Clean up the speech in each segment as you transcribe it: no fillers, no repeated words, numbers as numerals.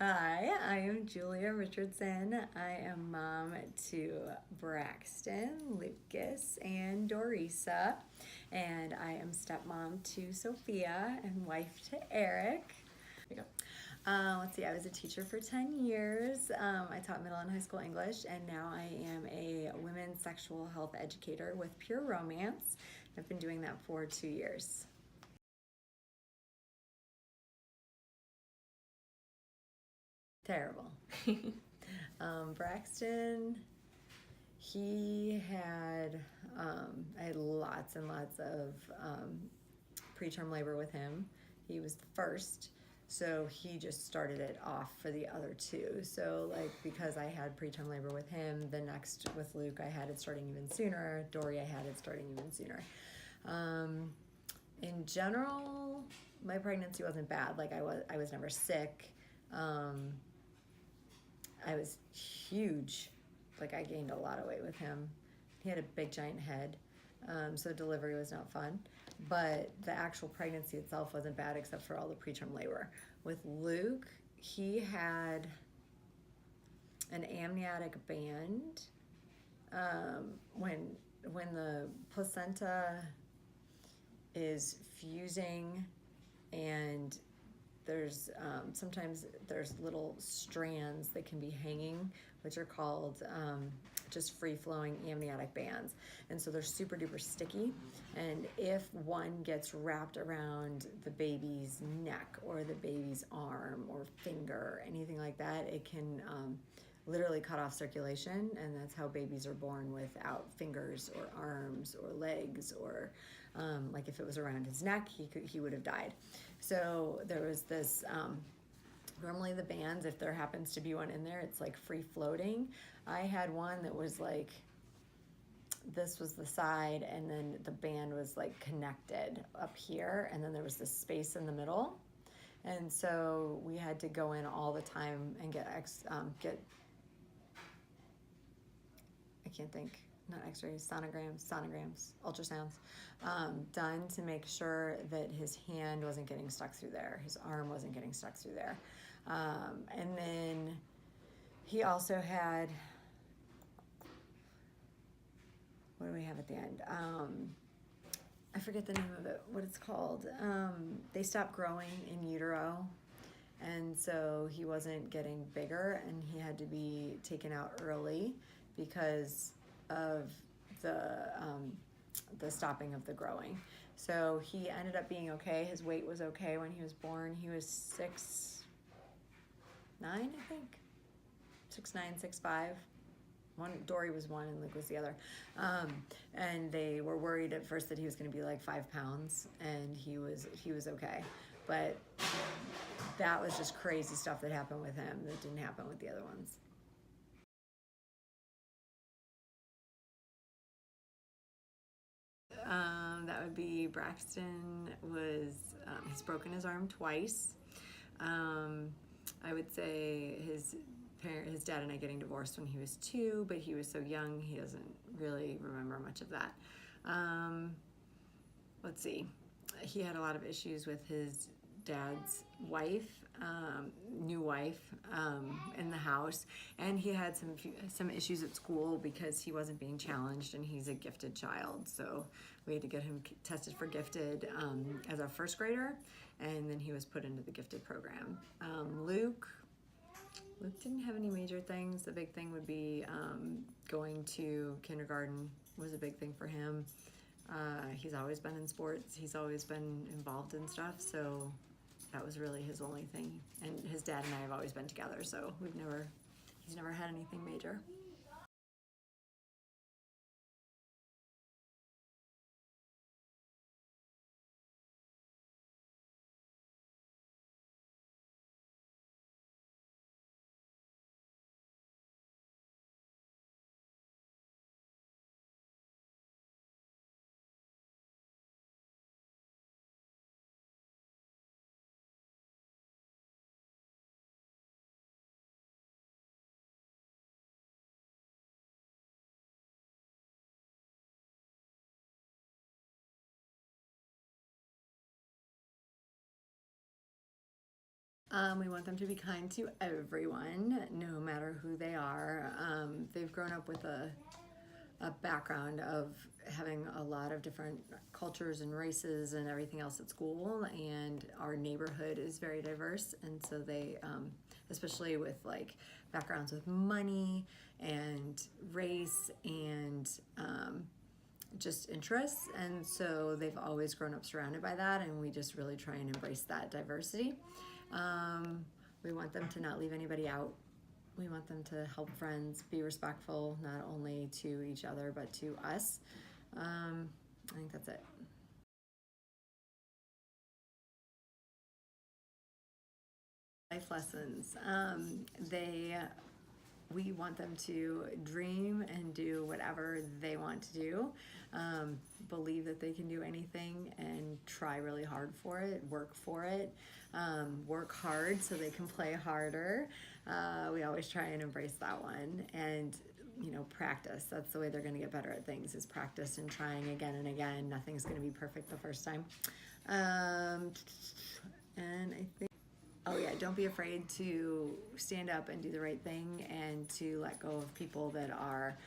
Hi, I am Julia Richardson. I am mom to Braxton, Lucas, and Dorisa. And I am stepmom to Sophia and wife to Eric. There you go. Let's see, I was a teacher for 10 years. I taught middle and high school English, and now I am a women's sexual health educator with Pure Romance. I've been doing that for 2 years. Terrible. Braxton, I had lots and lots of preterm labor with him. He was the first, so he just started it off for the other two. So, like, because I had preterm labor with him, the next with Luke, I had it starting even sooner. Dory, I had it starting even sooner. Um, in general, my pregnancy wasn't bad. Like, I was never sick. Um, I was huge. Like, I gained a lot of weight with him. He had a big giant head, so delivery was not fun. But the actual pregnancy itself wasn't bad except for all the preterm labor. With Luke, he had an amniotic band. When the placenta is fusing and sometimes there's little strands that can be hanging, which are called just free-flowing amniotic bands, and so they're super duper sticky, and if one gets wrapped around the baby's neck or the baby's arm or finger, anything like that, it can literally cut off circulation, and that's how babies are born without fingers or arms or legs, or like if it was around his neck, he would have died. So there was this. Normally the bands, if there happens to be one in there, it's like free floating. I had one that was like, this was the side, and then the band was like connected up here, and then there was this space in the middle, and so we had to go in all the time and get I can't think, not x-rays, sonograms, ultrasounds, done to make sure that his hand wasn't getting stuck through there, his arm wasn't getting stuck through there. And then he also had, what do we have at the end? I forget the name of it, what it's called. They stopped growing in utero, and so he wasn't getting bigger, and he had to be taken out early because of the stopping of the growing. So he ended up being okay. His weight was okay when he was born. He was 6'9", I think, 6'9", 6'5". Dory was one and Luke was the other, and they were worried at first that he was going to be like 5 pounds, and he was okay, but that was just crazy stuff that happened with him that didn't happen with the other ones. That would be Braxton he's broken his arm twice. I would say his dad and I getting divorced when he was 2, but he was so young he doesn't really remember much of that. Let's see. He had a lot of issues with his dad's wife, new wife, in the house, and he had some issues at school because he wasn't being challenged, and he's a gifted child, so we had to get him tested for gifted as a first grader, and then he was put into the gifted program. Luke didn't have any major things. The big thing would be going to kindergarten was a big thing for him. He's always been in sports. He's always been involved in stuff, so that was really his only thing. And his dad and I have always been together, so he's never had anything major. We want them to be kind to everyone, no matter who they are. They've grown up with a background of having a lot of different cultures and races and everything else at school, and our neighborhood is very diverse, and so they, especially with like backgrounds with money and race and just interests, and so they've always grown up surrounded by that, and we just really try and embrace that diversity. We want them to not leave anybody out. We want them to help friends, be respectful, not only to each other, but to us. I think that's it. Life lessons. We want them to dream and do whatever they want to do. Believe that they can do anything and try really hard for it, work for it, work hard so they can play harder. We always try and embrace that one. And practice. That's the way they're going to get better at things, is practice and trying again and again. Nothing's going to be perfect the first time. And I think, oh yeah, don't be afraid to stand up and do the right thing, and to let go of people that are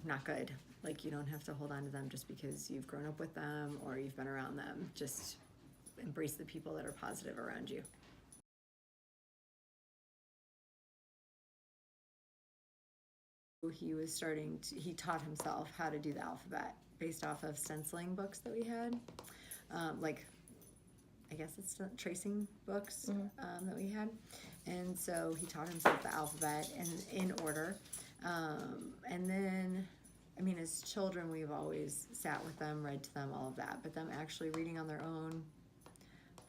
not good. Like, you don't have to hold on to them just because you've grown up with them or you've been around them. Just embrace the people that are positive around you. He taught himself how to do the alphabet based off of stenciling books that we had. Like, I guess it's tracing books that we had. And so he taught himself the alphabet in order. And then, I mean, as children, we've always sat with them, read to them, all of that. But them actually reading on their own,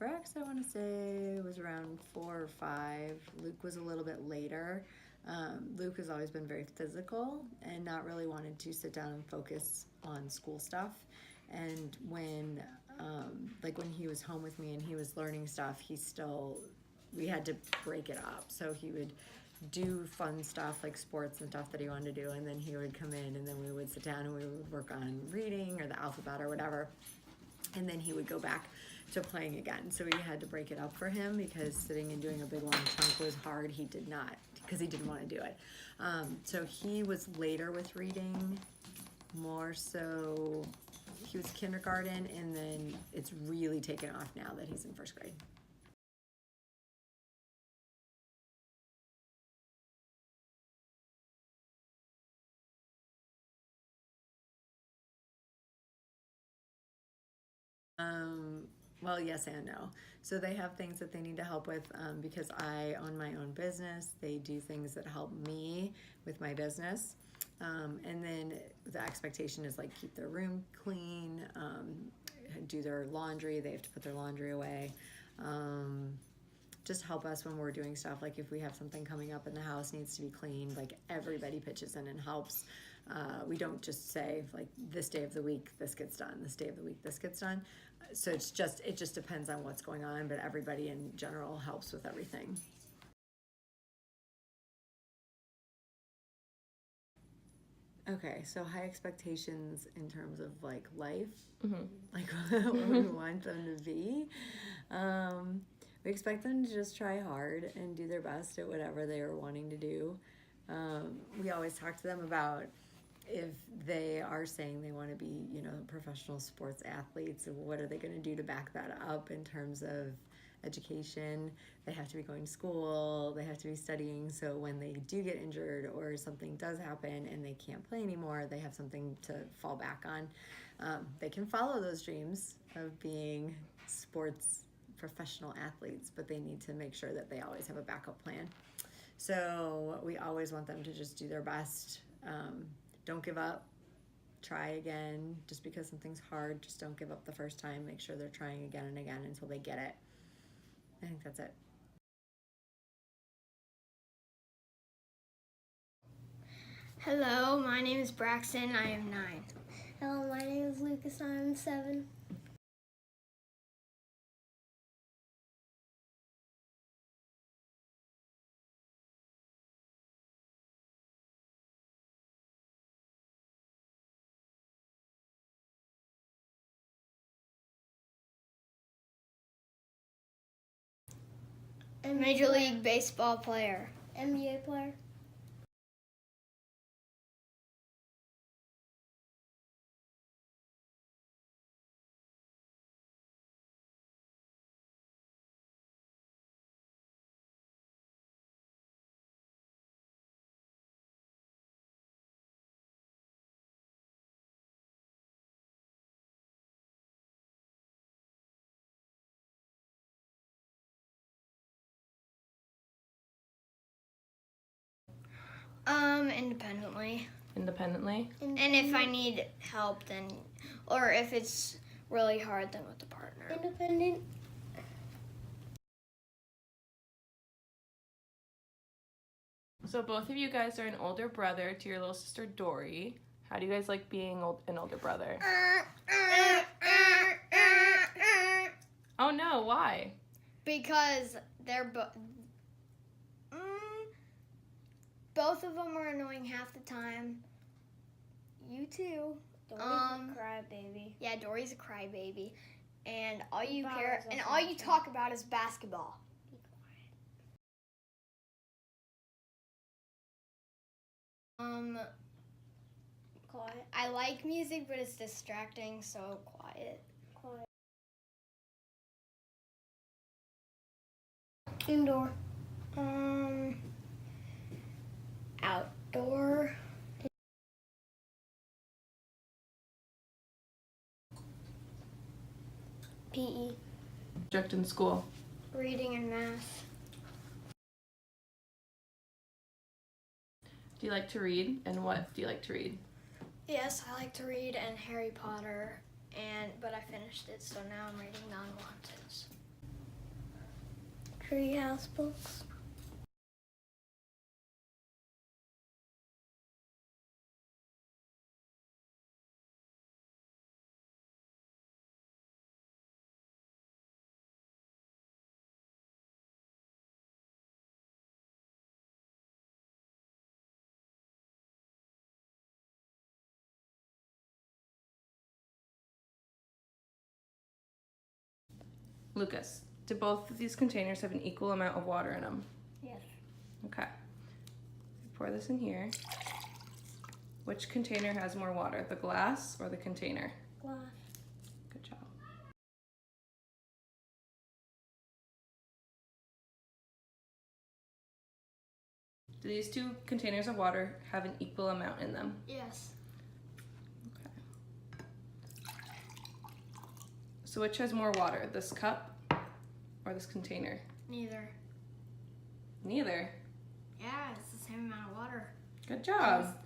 Brax, I want to say, was around 4 or 5. Luke was a little bit later. Luke has always been very physical and not really wanted to sit down and focus on school stuff. And when he was home with me and he was learning stuff, we had to break it up. So he would do fun stuff like sports and stuff that he wanted to do, and then he would come in, and then we would sit down and we would work on reading or the alphabet or whatever. And then he would go back to playing again. So we had to break it up for him, because sitting and doing a big long chunk was hard. He did not, because he didn't want to do it. So he was later with reading, more so he was kindergarten, and then it's really taken off now that he's in first grade. Well, yes and no. So they have things that they need to help with, because I own my own business. They do things that help me with my business. And then the expectation is like keep their room clean, do their laundry. They have to put their laundry away. Just help us when we're doing stuff. Like if we have something coming up and the house needs to be cleaned, like everybody pitches in and helps. We don't just say like this day of the week this gets done, this day of the week this gets done. So it just depends on what's going on, but everybody in general helps with everything. Okay, so high expectations in terms of like life, like what we want them to be. We expect them to just try hard and do their best at whatever they are wanting to do. We always talk to them about if they are saying they want to be, professional sports athletes, what are they going to do to back that up in terms of education? They have to be going to school, they have to be studying, so when they do get injured or something does happen and they can't play anymore, they have something to fall back on. They can follow those dreams of being sports professional athletes, but they need to make sure that they always have a backup plan. So we always want them to just do their best. Don't give up. Try again. Just because something's hard, just don't give up the first time. Make sure they're trying again and again until they get it. I think that's it. Hello, my name is Braxton. I am 9. Hello, my name is Lucas. I'm 7. Major League Baseball player. NBA player. Independently. Independently? And if I need help, then, or if it's really hard, then with a partner. Independent. So both of you guys are an older brother to your little sister Dory. How do you guys like being an older brother? Oh no, why? Because they're both of them are annoying half the time. You too. Dory's a crybaby. Yeah, Dory's a crybaby, and all you Bob care is and also all a you cry- talk about is basketball. Quiet. I like music, but it's distracting, so quiet. Quiet. Indoor. Outdoor. PE. Subject in school. Reading and math. Do you like to read? And what do you like to read? Yes, I like to read and Harry Potter, but I finished it, so now I'm reading the Unwanteds. Treehouse books. Lucas, do both of these containers have an equal amount of water in them? Yes. Okay. Pour this in here. Which container has more water, the glass or the container? Glass. Good job. Do these two containers of water have an equal amount in them? Yes. So which has more water, this cup or this container? Neither. Neither. Yeah, it's the same amount of water. Good job.